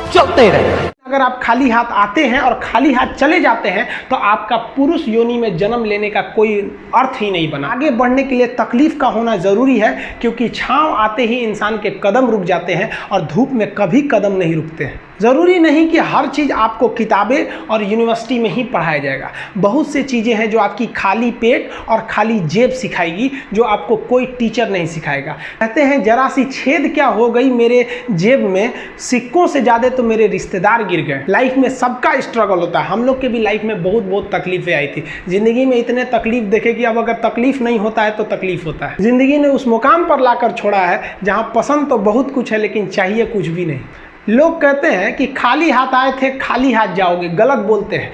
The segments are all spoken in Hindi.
चलते रहे। अगर आप खाली हाथ आते हैं और खाली हाथ चले जाते हैं तो आपका पुरुष योनि में जन्म लेने का कोई अर्थ ही नहीं बना। आगे बढ़ने के लिए तकलीफ का होना ज़रूरी है, क्योंकि छांव आते ही इंसान के कदम रुक जाते हैं और धूप में कभी कदम नहीं रुकते हैं। ज़रूरी नहीं कि हर चीज़ आपको किताबें और यूनिवर्सिटी में ही पढ़ाया जाएगा। बहुत से चीज़ें हैं जो आपकी खाली पेट और खाली जेब सिखाएगी, जो आपको कोई टीचर नहीं सिखाएगा। कहते हैं जरा सी छेद क्या हो गई मेरे जेब में, सिक्कों से ज़्यादा तो मेरे रिश्तेदार गिर गए। लाइफ में सबका स्ट्रगल होता है। हम लोग के भी लाइफ में बहुत तकलीफें आई थी। ज़िंदगी में इतने तकलीफ देखे कि अब अगर तकलीफ नहीं होता है तो तकलीफ होता है। ज़िंदगी ने उस मुकाम पर लाकर छोड़ा है जहाँ पसंद तो बहुत कुछ है लेकिन चाहिए कुछ भी नहीं। लोग कहते हैं कि खाली हाथ आए थे खाली हाथ जाओगे, गलत बोलते हैं।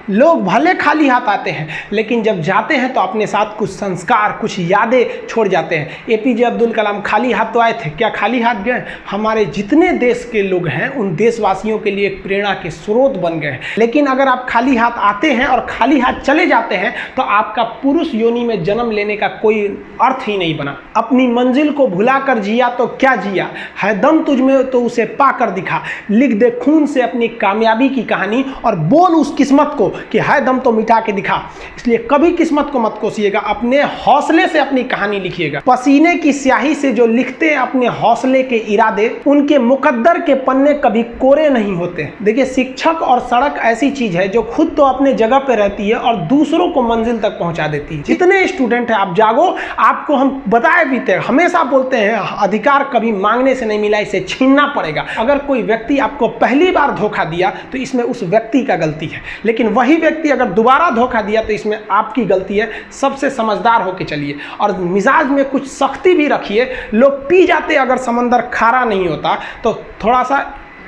लोग भले खाली हाथ आते हैं लेकिन जब जाते हैं तो अपने साथ कुछ संस्कार, कुछ यादें छोड़ जाते हैं। एपीजे अब्दुल कलाम खाली हाथ तो आए थे, क्या खाली हाथ गए? हमारे जितने देश के लोग हैं उन देशवासियों के लिए एक प्रेरणा के स्रोत बन गए हैं। लेकिन अगर आप खाली हाथ आते हैं और खाली हाथ चले जाते हैं तो आपका पुरुष योनि में जन्म लेने का कोई अर्थ ही नहीं बना। अपनी मंजिल को भुला कर जिया तो क्या जिया, है दम तुझ में तो उसे पाकर दिखा। लिख दे खून से अपनी कामयाबी की कहानी और बोल उस किस्मत को कि है दम तो मिटा के दिखा। इसलिए कभी किस्मत को मत कोसिएगा, अपने हौसले से अपनी कहानी लिखिएगा। पसीने की स्याही से जो लिखते हैं अपने हौसले के इरादे, उनके मुकद्दर के पन्ने कभी कोरे नहीं होते। देखिए, शिक्षक और सड़क ऐसी चीज है जो खुद तो अपने जगह पे रहती है और दूसरों को मंजिल तक पहुंचा देती है। जितने स्टूडेंट हैं, आप जागो, आपको हम बताए भी थे, हमेशा बोलते हैं अधिकार कभी मांगने से नहीं मिला, इसे छीनना पड़ेगा। अगर कोई व्यक्ति आपको पहली बार धोखा दिया तो इसमें उस व्यक्ति का गलती है, लेकिन वही व्यक्ति अगर दोबारा धोखा दिया तो इसमें आपकी गलती है। सबसे समझदार होके चलिए और मिजाज में कुछ सख्ती भी रखिए। लोग पी जाते अगर समंदर खारा नहीं होता तो थोड़ा सा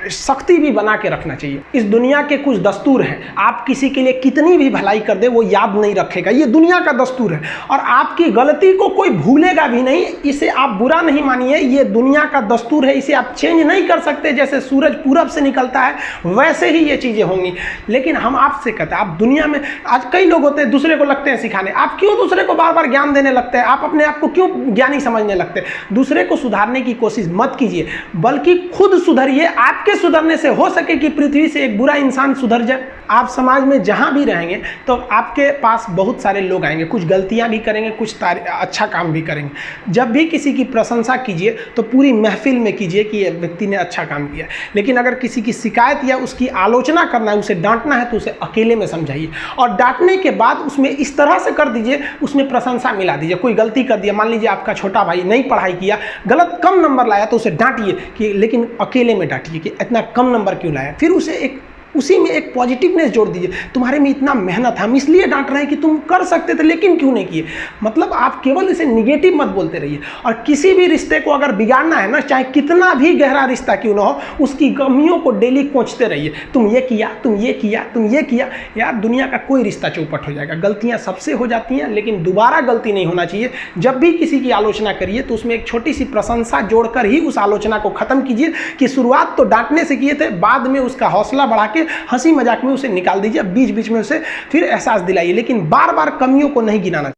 सख्ती भी बना के रखना चाहिए। इस दुनिया के कुछ दस्तूर हैं, आप किसी के लिए कितनी भी भलाई कर दे वो याद नहीं रखेगा, ये दुनिया का दस्तूर है। और आपकी गलती को कोई भूलेगा भी नहीं, इसे आप बुरा नहीं मानिए, ये दुनिया का दस्तूर है, इसे आप चेंज नहीं कर सकते। जैसे सूरज पूरब से निकलता है वैसे ही ये चीज़ें होंगी। लेकिन हम आपसे कहते हैं, आप दुनिया में आज कई लोग होते हैं दूसरे को लगते हैं सिखाने, आप क्यों दूसरे को बार बार ज्ञान देने लगते हैं? आप अपने आप को क्यों ज्ञानी समझने लगते हैं? दूसरे को सुधारने की कोशिश मत कीजिए, बल्कि खुद सुधरिए। आपके सुधरने से हो सके कि पृथ्वी से एक बुरा इंसान सुधर जाए। आप समाज में जहां भी रहेंगे तो आपके पास बहुत सारे लोग आएंगे, कुछ गलतियां भी करेंगे, कुछ अच्छा काम भी करेंगे। जब भी किसी की प्रशंसा कीजिए तो पूरी महफिल में कीजिए कि ये व्यक्ति ने अच्छा काम किया। लेकिन अगर किसी की शिकायत या उसकी आलोचना करना है, उसे डांटना है, तो उसे अकेले में समझाइए और डांटने के बाद उसमें इस तरह से कर दीजिए, उसमें प्रशंसा मिला दीजिए। कोई गलती कर दिया, मान लीजिए आपका छोटा भाई नहीं पढ़ाई किया, गलत कम नंबर लाया, तो उसे डांटिए कि, लेकिन अकेले में डांटिए कि इतना कम नंबर क्यों लाया। फिर उसे उसी में एक पॉजिटिवनेस जोड़ दीजिए, तुम्हारे में इतना मेहनत है, हम इसलिए डांट रहे हैं कि तुम कर सकते थे लेकिन क्यों नहीं किए। मतलब आप केवल इसे निगेटिव मत बोलते रहिए। और किसी भी रिश्ते को अगर बिगाड़ना है ना, चाहे कितना भी गहरा रिश्ता क्यों ना हो, उसकी कमियों को डेली कोंचते रहिए। तुम ये किया, तुम ये किया, तुम ये किया। यार, दुनिया का कोई रिश्ता चौपट हो जाएगा। गलतियां सबसे हो जाती हैं, लेकिन दोबारा गलती नहीं होना चाहिए। जब भी किसी की आलोचना करिए तो उसमें एक छोटी सी प्रशंसा जोड़कर ही उस आलोचना को खत्म कीजिए कि शुरुआत तो डांटने से किए थे, बाद में उसका हौसला बढ़ा के हंसी मजाक में उसे निकाल दीजिए। बीच बीच में उसे फिर एहसास दिलाइए, लेकिन बार बार कमियों को नहीं गिनाना।